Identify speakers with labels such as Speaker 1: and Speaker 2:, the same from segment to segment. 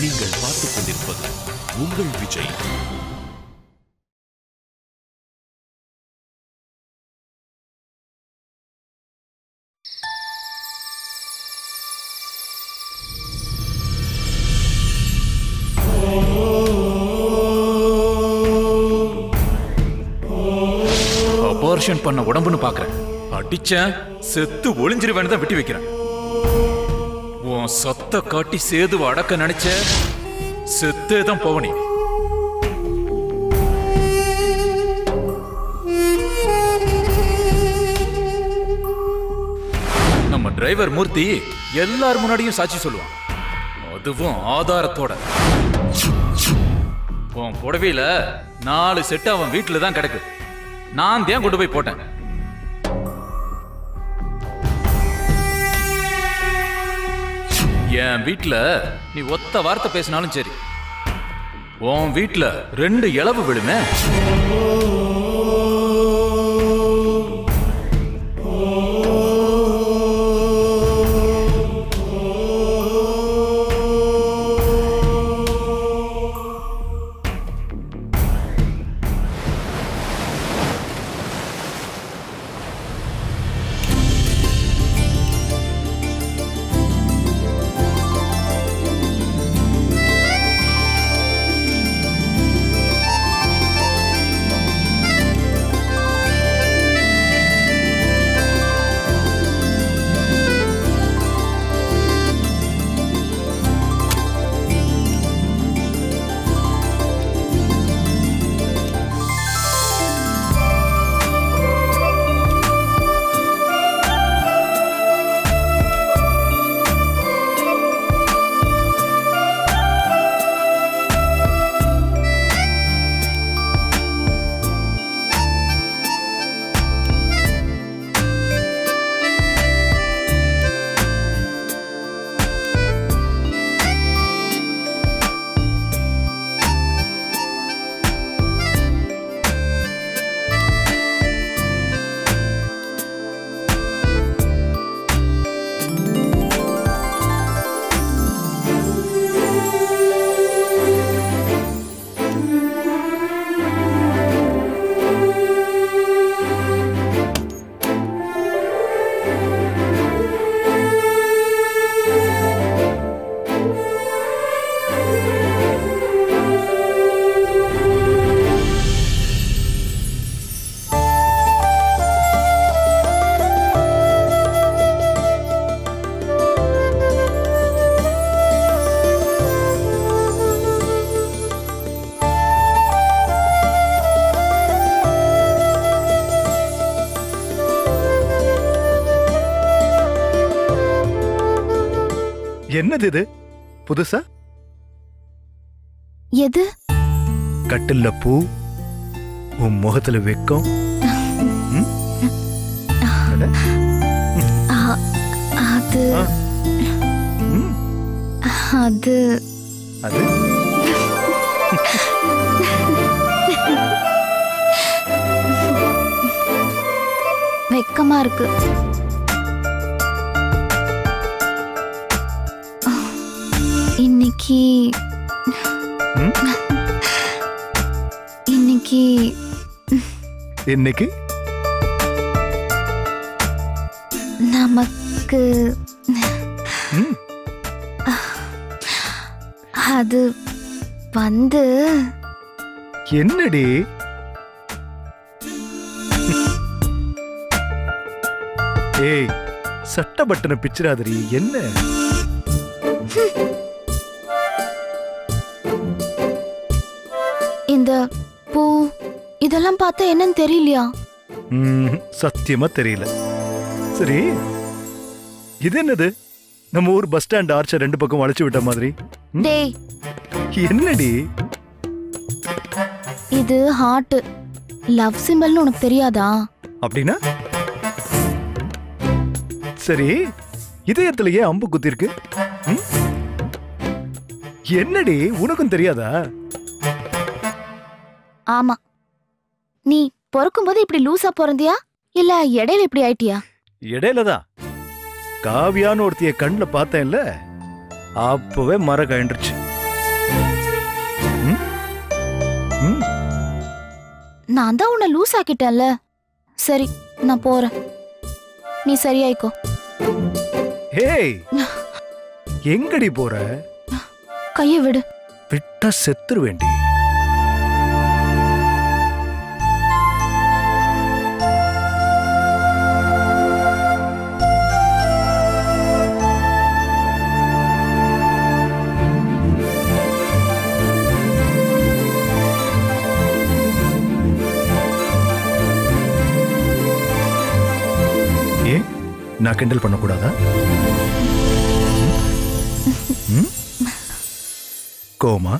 Speaker 1: நீங்கள் பார்த்துக் கொண்டிருப்பது உங்கள் விஜய்.
Speaker 2: அபார்ஷன் பண்ண உடம்புன்னு பாக்குறேன். அடிச்சேன் செத்து ஒளிஞ்சிருவேன்னு தான் வெட்டி வைக்கிறேன். உன் சொத்த காட்டி சேதுவ அடக்க நினைச்ச செத்தே தான் போவனி. நம்ம டிரைவர் மூர்த்தி எல்லார் முன்னாடியும் சாட்சி சொல்லுவான், அதுவும் ஆதாரத்தோட. உன் புடவையில 4 செட்டு அவன் வீட்டுல தான் கிடக்கு. நான் தான் கொண்டு போய் போட்டேன். என் வீட்டுல நீ ஒத்த வார்த்தை பேசினாலும் சரி, உன் வீட்டுல 2 இளவு விழுமே.
Speaker 3: என்னது இது புதுசா?
Speaker 4: எது?
Speaker 3: கட்டில்ல பூ, உன் முகத்துல வெக்கம்.
Speaker 4: அது அது
Speaker 3: அது
Speaker 4: வெக்கமா இருக்கு. இன்னைக்கு இன்னைக்கு
Speaker 3: இன்னைக்கு
Speaker 4: நமக்கு அது வந்து
Speaker 3: என்னடி? ஏய், சட்ட பட்டனை பிச்சிராதரி. என்ன
Speaker 4: இந்த பூ இதெல்லாம் பார்த்தா என்னன்னு தெரியலையா?
Speaker 3: சத்தியமா தெரியல. சரி, இது என்னது? நம்ம ஊர் பஸ் ஸ்டாண்ட் ஆர்ச்ச 2 பக்கம் வளைச்சு விட்ட மாதிரி.
Speaker 4: டேய்,
Speaker 3: என்னடி
Speaker 4: இது? ஹார்ட் லவ் சிம்பல்னு உனக்கு தெரியாதா?
Speaker 3: அப்படின்னா சரி, இதயத்திலேயே அம்பு குத்தி இருக்கு. என்னடி, உனக்கும் தெரியாதா?
Speaker 4: ஆமா, நீ பிறக்கும்போது இப்படி லூசா பிறந்தியா இல்ல இடையில இப்படி ஆயிட்டியா?
Speaker 3: இடையிலதான். காவியான்னு ஒருத்திய கண்ணுல பார்த்தேன்ல, அப்பவே மர கயண்டுருச்சு.
Speaker 4: நான் தான் உன்னை லூஸ் ஆக்கிட்டேன்ல. சரி, நான் போறேன். நீ சரியாயிக்கோ.
Speaker 3: ஏய், எங்கடி போற?
Speaker 4: கைய விடு.
Speaker 3: விட்டா செத்துரு வேண்டி. ஏன் நான் கிண்டல் பண்ணக்கூடாதா? கோமா,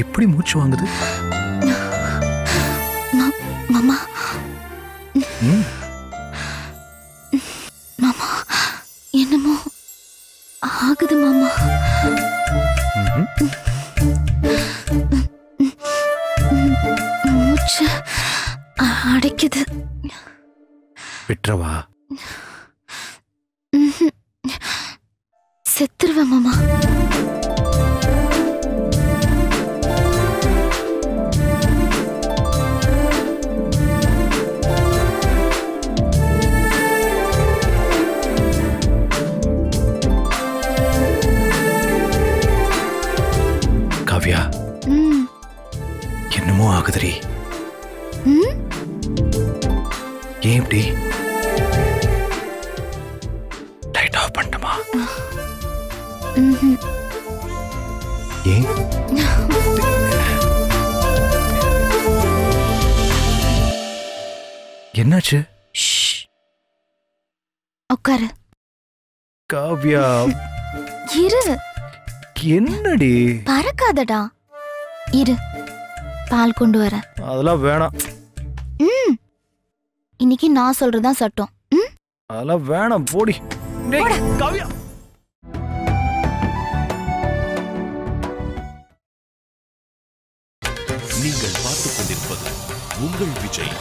Speaker 3: எப்படி மூச்சு வாங்குது?
Speaker 4: மாமா, மாமா, என்னமோ ஆகுது மாமா. மூச்சு அடைக்குது.
Speaker 3: விட்டுறவா?
Speaker 4: செத்துருவேன் மாமா.
Speaker 3: காவ்யா, என்னமோ ஆகுதுரி. ஏன் இப்படி? லைட் ஆஃப் பண்ணட்டுமா? ஏன்? என்னாச்சு?
Speaker 4: உட்காரு.
Speaker 3: காவ்யா,
Speaker 4: இரு.
Speaker 3: என்னடி?
Speaker 4: பறக்காதடா. இரு, பால் கொண்டு வர.
Speaker 3: அதெல்லாம் வேணாம்.
Speaker 4: இன்னைக்கு நான் சொல்றதுதான் சட்டம்.
Speaker 3: அதெல்லாம் வேணாம், போடி. காவ்யா,
Speaker 1: நீங்கள் பார்த்துக் கொண்டிருப்பது உங்கள் விஜய்.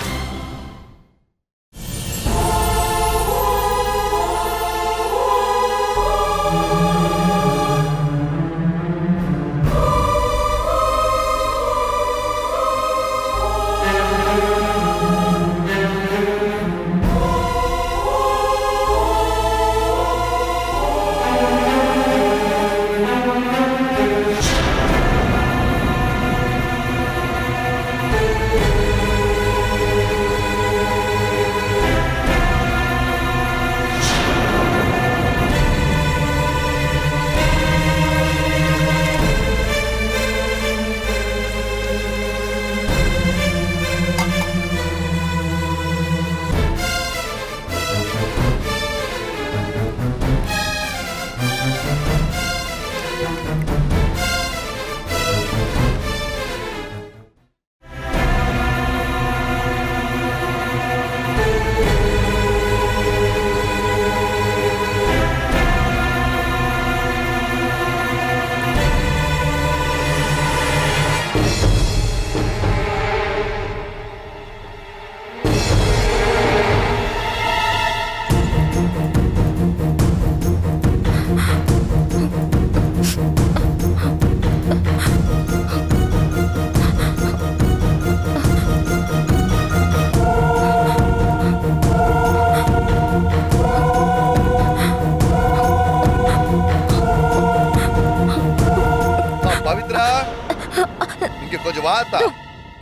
Speaker 5: கொஞ்சம் வாத்தா.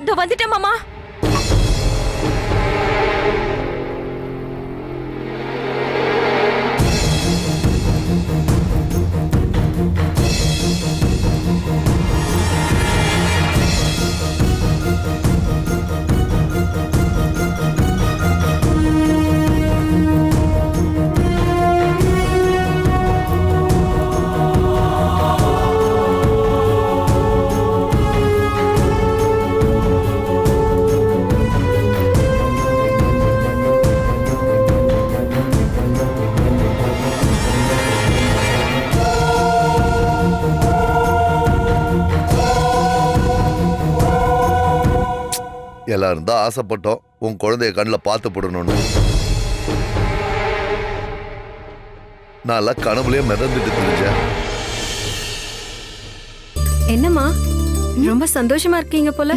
Speaker 6: இதோ வந்துட்டேன் மாமா.
Speaker 5: எல்லாரும் தான் ஆசைப்பட்டோம் உன் குழந்தைய கண்ணில் பார்த்து போடணும்னு. நான் கனவுலயே மிதந்துட்டு தெரிஞ்சேன்.
Speaker 6: என்னம்மா ரொம்ப சந்தோஷமா இருக்கீங்க போல.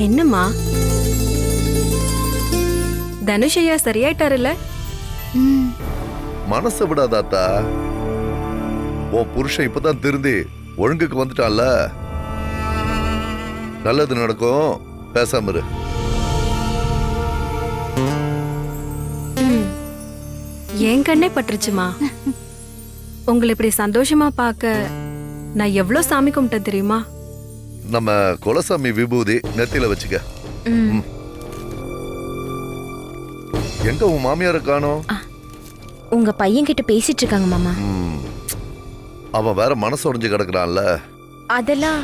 Speaker 6: என்னம்மா தனுஷ் ஐயா சரியாயிட்டாருல்ல?
Speaker 5: மனசை விடாதாத்தா. உன் புருஷன் இப்பதான் திருந்தி ஒழுங்குக்கு வந்துட்டான்ல. நல்லது நடக்கும், பேசாம இரு.
Speaker 6: என் கண்ணே பட்டுருச்சுமா. உங்களை இப்படி சந்தோஷமா பார்க்க நான் எவ்வளவு சாமி கும்பிட்டேன் தெரியுமா?
Speaker 5: நம்ம குலசாமி விபூதி நெத்தியில வச்சுக்க. எங்க உன் மாமியார காணோம்?
Speaker 4: உங்க பையன் கிட்ட பேசிட்டு இருக்காங்க மாமா.
Speaker 5: அவன் வேற மனசு உடைஞ்சு கிடக்குறான்ல.
Speaker 4: அதெல்லாம்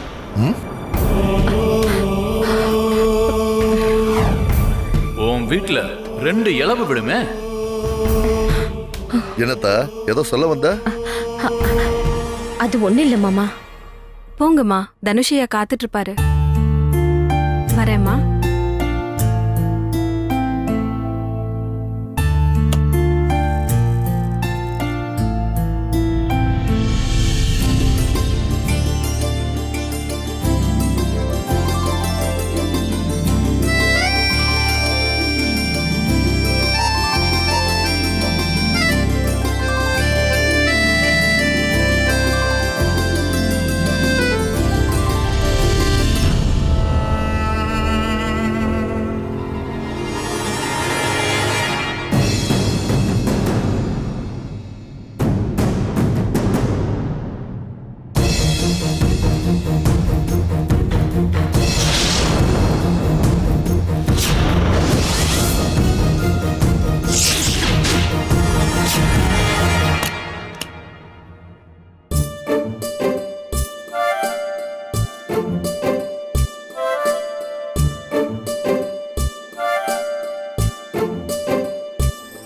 Speaker 2: உன் வீட்டுல 2 இலவு விடுமே.
Speaker 5: என்னத்த ஏதோ சொல்ல வந்த?
Speaker 4: அது ஒண்ணு இல்ல மாமா.
Speaker 6: போங்கம்மா, தனுஷ் ஐயா காத்துட்டு இருப்பாரு. வரேம்மா.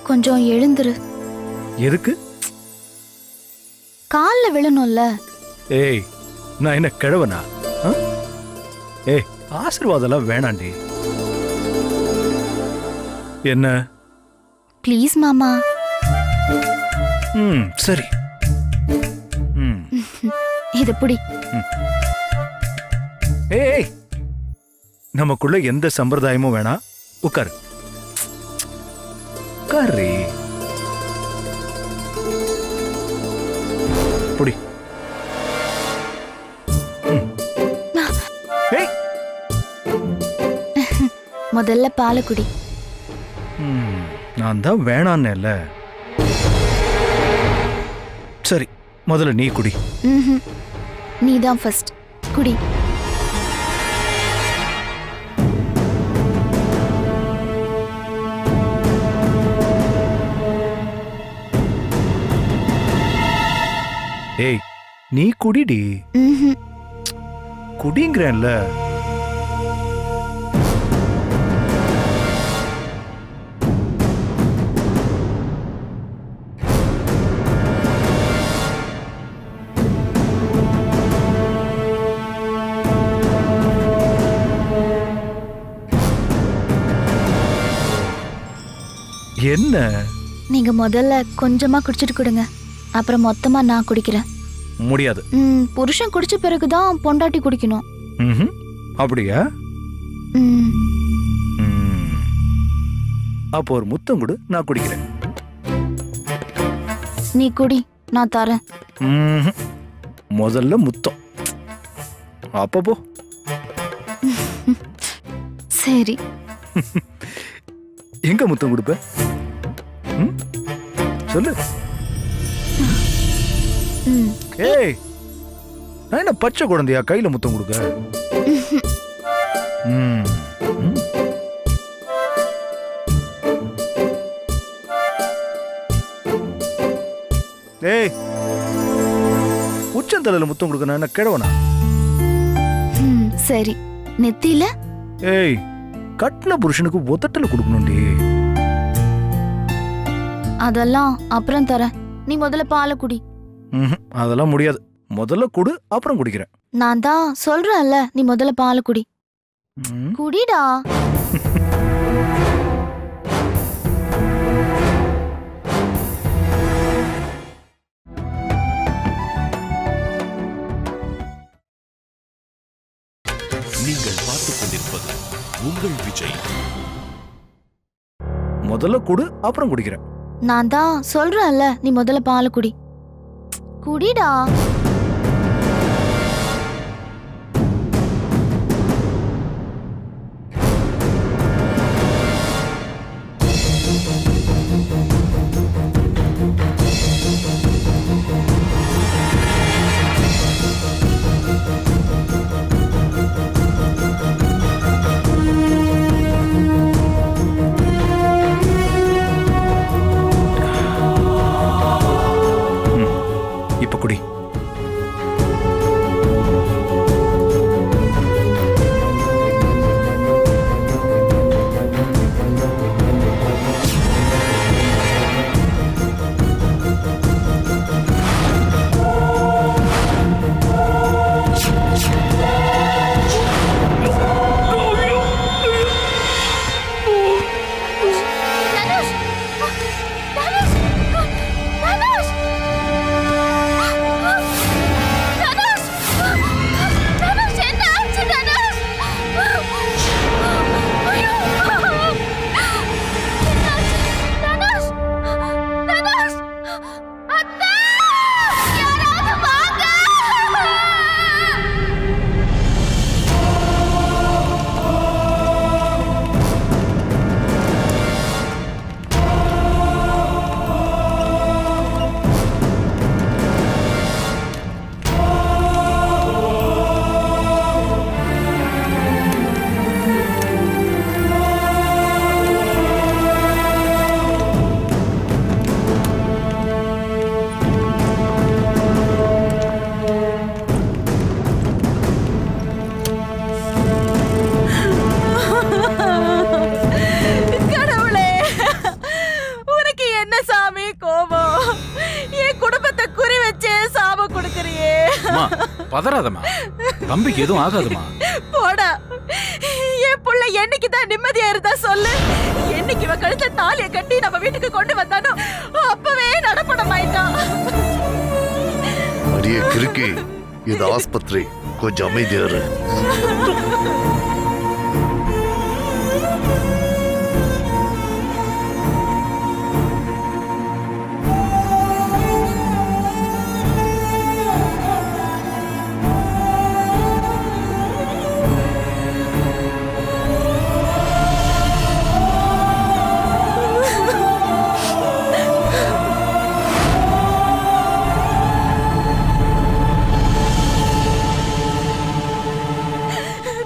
Speaker 4: கொஞ்சம் எழுந்துரு.
Speaker 3: எதுக்கு?
Speaker 4: கால்ல விழணும்ல.
Speaker 3: ஏய், நான் என்ன கிழவனா? ஏய், ஆசீர்வாதம்லாம் வேணாண்டி. என்ன?
Speaker 4: ப்ளீஸ் மாமா.
Speaker 3: சரி.
Speaker 4: இது புடி.
Speaker 3: ஏய், நமக்குள்ள எந்த சம்பிரதாயமும் வேணாம். உட்காரு. உட்காரு. புடி. ஏய்,
Speaker 4: முதல்ல பாலை குடி.
Speaker 3: நான் தான் வேணான்னு. சரி, முதல்ல நீ குடி.
Speaker 4: நீ தான் ஃபர்ஸ்ட் குடி.
Speaker 3: ஏய், நீ குடிடி. குடிங்கிறேன்ல. என்ன?
Speaker 4: நீங்க முதல்ல கொஞ்சமா குடிச்சிட்டு கொடுங்க, அப்புறம் மொத்தமா நான் குடிக்கிறேன்.
Speaker 3: முடியாது.
Speaker 4: புருஷன் குடிச்ச பிறகுதான் பொண்டாட்டி குடிக்கணும்.
Speaker 3: அப்படியா? அப்போ ஒரு முத்தம் கொடு, நான் குடிக்கிறேன்.
Speaker 4: நீ குடி, நான் தரேன்.
Speaker 3: முதல்ல முத்தம், அப்போ போ.
Speaker 4: சரி.
Speaker 3: எங்க முத்தம் கொடுப்ப? சொல்லு. ஏய், நான் என்ன பச்சை குழந்தையா கையில முத்தம் கொடுக்க? ஏய், உச்சந்தலையில முத்தம் கொடுக்க நான் என்ன கிழவனா?
Speaker 4: சரி, நெத்தியில?
Speaker 3: ஏய், கட்டின புருஷனுக்கு ஒத்தட்டல கொடுக்கணும்டி.
Speaker 4: அதெல்லாம் அப்புறம் தரேன். நீ முதல்ல பாலை குடி.
Speaker 3: அதெல்லாம் முடியாது. முதல்ல குடு, அப்புறம் குடிக்கிறேன்.
Speaker 4: நான் தான் சொல்றேன்ல, நீ முதல்ல பாலை குடி. குடிடா.
Speaker 1: நீங்கள் பார்த்துக் கொண்டிருப்பது உங்கள் விஜய்.
Speaker 3: முதல்ல குடு, அப்புறம் குடிக்கிறேன்.
Speaker 4: நான் தான் சொல்றேன்ல, நீ முதல்ல பால் குடி. குடிடா.
Speaker 3: இப்ப குடி.
Speaker 2: பதறாதம்மா, தம்பிக்கு எதுவும் ஆகாதுமா.
Speaker 7: போடா, என் புள்ள என்னைக்கு தான் நிம்மதியா இருந்தா சொல்லு. என்னைக்கு இவ கழுத்த தாலிய கட்டி நம்ம வீட்டுக்கு கொண்டு வந்தானோ அப்பவே நடப்படம் ஆயிட்டான்.
Speaker 5: அடியே கிறுக்கி, இது ஆஸ்பத்திரி, கொஞ்சம் அமைதியா இரு.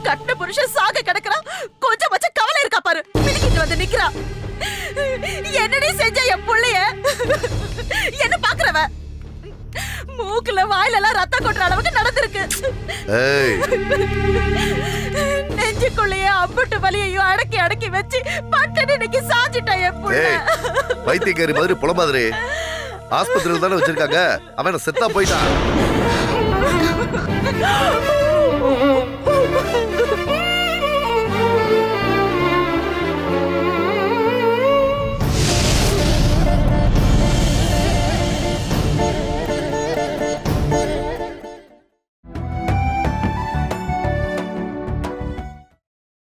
Speaker 7: கட்ட புருஷன் சாக கிடக்குறான், கொஞ்சம் வச்ச கவலை இருக்கா பாரு. மிதிக்கிட்டு வந்து நிக்கிறான். என்னடி செஞ்ச என் புள்ளைய? என்ன பாக்குறவ? மூக்குல வாயில எல்லாம் ரத்தம் கொட்டுற அளவுக்கு நடந்திருக்கு. நெஞ்சுக்குள்ளேயே அம்புட்டு வலியையும் அடக்கி அடக்கி வச்சு பட்டனு இன்னைக்கு சாஞ்சிட்டான் என் புள்ள.
Speaker 5: வைத்தியக்காரி மாதிரி புல மாதிரி ஆஸ்பத்திரியில் தானே வச்சிருக்காங்க. அவன் செத்தா போயிட்டான்.